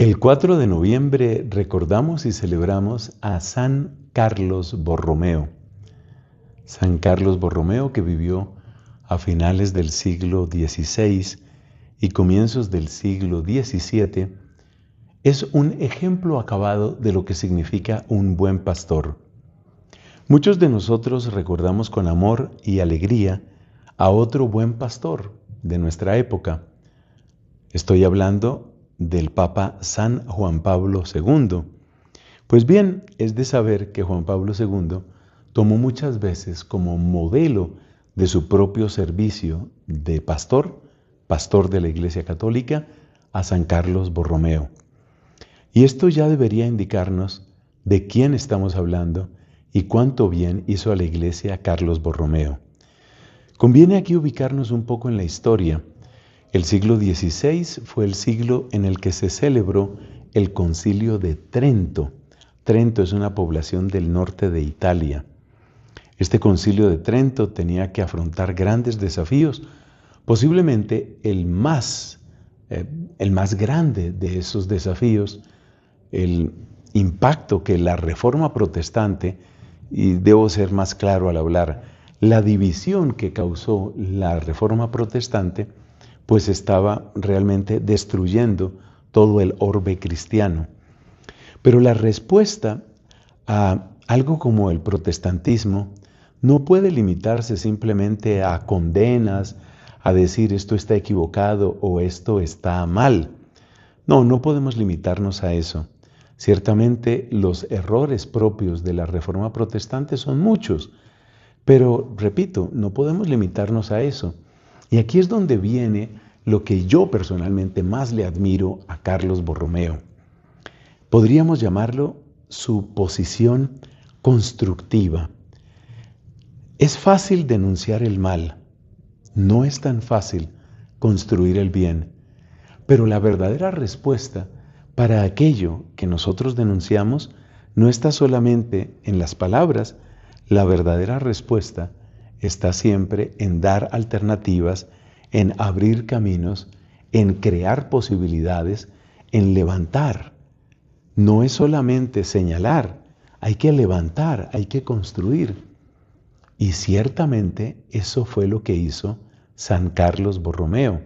El 4 de noviembre recordamos y celebramos a San Carlos Borromeo. San Carlos Borromeo, que vivió a finales del siglo XVI y comienzos del siglo XVII, es un ejemplo acabado de lo que significa un buen pastor. Muchos de nosotros recordamos con amor y alegría a otro buen pastor de nuestra época. Estoy hablando del Papa San Juan Pablo II. Pues bien, es de saber que Juan Pablo II tomó muchas veces como modelo de su propio servicio de pastor de la Iglesia Católica, a San Carlos Borromeo. Y esto ya debería indicarnos de quién estamos hablando y cuánto bien hizo a la Iglesia Carlos Borromeo. Conviene aquí ubicarnos un poco en la historia. El siglo XVI fue el siglo en el que se celebró el Concilio de Trento. Trento es una población del norte de Italia. Este Concilio de Trento tenía que afrontar grandes desafíos. Posiblemente el más grande de esos desafíos, el impacto que la Reforma Protestante, y debo ser más claro al hablar, la división que causó la Reforma Protestante, pues estaba realmente destruyendo todo el orbe cristiano. Pero la respuesta a algo como el protestantismo no puede limitarse simplemente a condenas, a decir esto está equivocado o esto está mal. No podemos limitarnos a eso. Ciertamente los errores propios de la Reforma Protestante son muchos, pero repito, no podemos limitarnos a eso. Y aquí es donde viene lo que yo personalmente más le admiro a Carlos Borromeo. Podríamos llamarlo su posición constructiva. Es fácil denunciar el mal, no es tan fácil construir el bien, pero la verdadera respuesta para aquello que nosotros denunciamos no está solamente en las palabras. La verdadera respuesta está siempre en dar alternativas, en abrir caminos, en crear posibilidades, en levantar. No es solamente señalar, hay que levantar, hay que construir. Y ciertamente eso fue lo que hizo San Carlos Borromeo.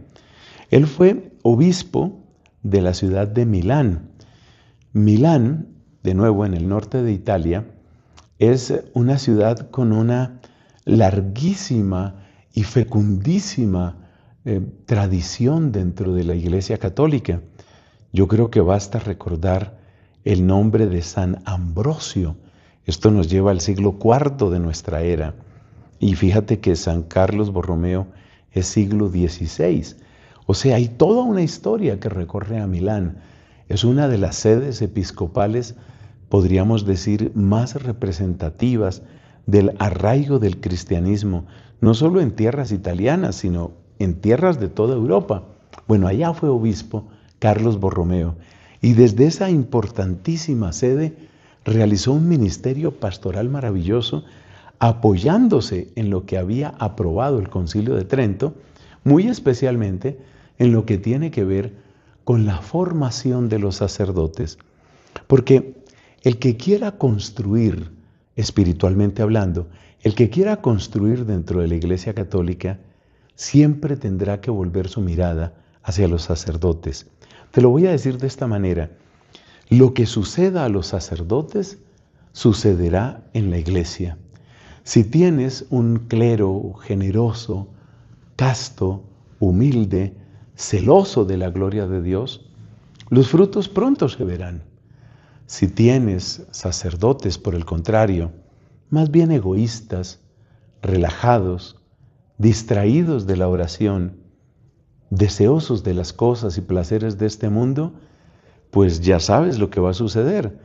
Él fue obispo de la ciudad de Milán. Milán, de nuevo en el norte de Italia, es una ciudad con una larguísima y fecundísima tradición dentro de la Iglesia Católica. Yo creo que basta recordar el nombre de San Ambrosio. Esto nos lleva al siglo IV de nuestra era. Y fíjate que San Carlos Borromeo es siglo XVI. O sea, hay toda una historia que recorre a Milán. Es una de las sedes episcopales, podríamos decir, más representativas del arraigo del cristianismo, no solo en tierras italianas, sino en tierras de toda Europa. Bueno, allá fue obispo Carlos Borromeo, y desde esa importantísima sede realizó un ministerio pastoral maravilloso, apoyándose en lo que había aprobado el Concilio de Trento, muy especialmente en lo que tiene que ver con la formación de los sacerdotes. Porque el que quiera construir, espiritualmente hablando, el que quiera construir dentro de la Iglesia Católica, siempre tendrá que volver su mirada hacia los sacerdotes. Te lo voy a decir de esta manera: lo que suceda a los sacerdotes sucederá en la Iglesia. Si tienes un clero generoso, casto, humilde, celoso de la gloria de Dios, los frutos pronto se verán. Si tienes sacerdotes, por el contrario, más bien egoístas, relajados, distraídos de la oración, deseosos de las cosas y placeres de este mundo, pues ya sabes lo que va a suceder.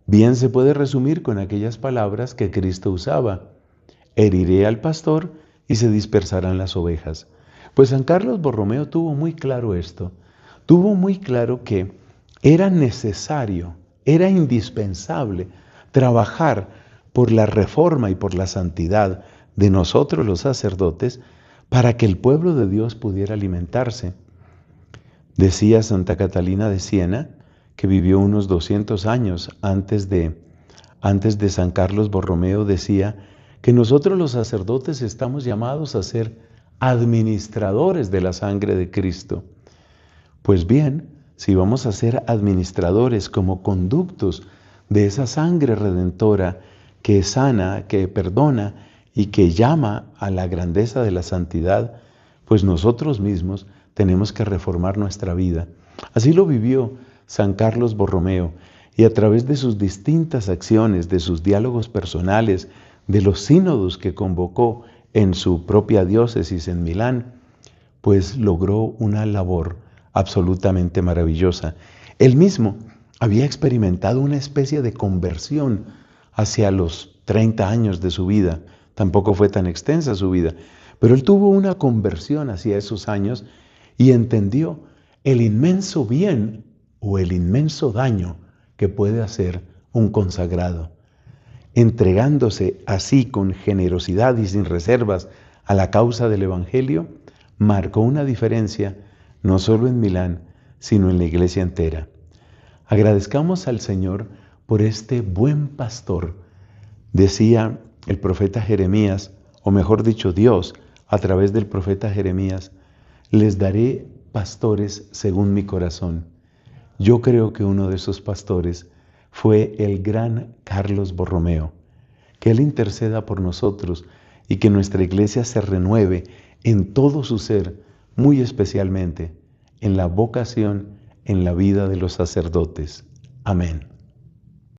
Bien se puede resumir con aquellas palabras que Cristo usaba: heriré al pastor y se dispersarán las ovejas. Pues San Carlos Borromeo tuvo muy claro esto. Tuvo muy claro que era necesario, era indispensable trabajar por la reforma y por la santidad de nosotros los sacerdotes para que el pueblo de Dios pudiera alimentarse. Decía Santa Catalina de Siena que vivió unos 200 años antes de San Carlos Borromeo, decía que nosotros los sacerdotes estamos llamados a ser administradores de la sangre de Cristo. Pues bien, si vamos a ser administradores como conductos de esa sangre redentora que sana, que perdona y que llama a la grandeza de la santidad, pues nosotros mismos tenemos que reformar nuestra vida. Así lo vivió San Carlos Borromeo, y a través de sus distintas acciones, de sus diálogos personales, de los sínodos que convocó en su propia diócesis en Milán, pues logró una labor absolutamente maravillosa. Él mismo había experimentado una especie de conversión hacia los 30 años de su vida. Tampoco fue tan extensa su vida, pero él tuvo una conversión hacia esos años y entendió el inmenso bien o el inmenso daño que puede hacer un consagrado. Entregándose así con generosidad y sin reservas a la causa del Evangelio, marcó una diferencia no solo en Milán, sino en la iglesia entera. Agradezcamos al Señor por este buen pastor. Decía el profeta Jeremías, o mejor dicho, Dios, a través del profeta Jeremías, les daré pastores según mi corazón. Yo creo que uno de esos pastores fue el gran Carlos Borromeo. Que Él interceda por nosotros y que nuestra iglesia se renueve en todo su ser, muy especialmente en la vocación, en la vida de los sacerdotes. Amén.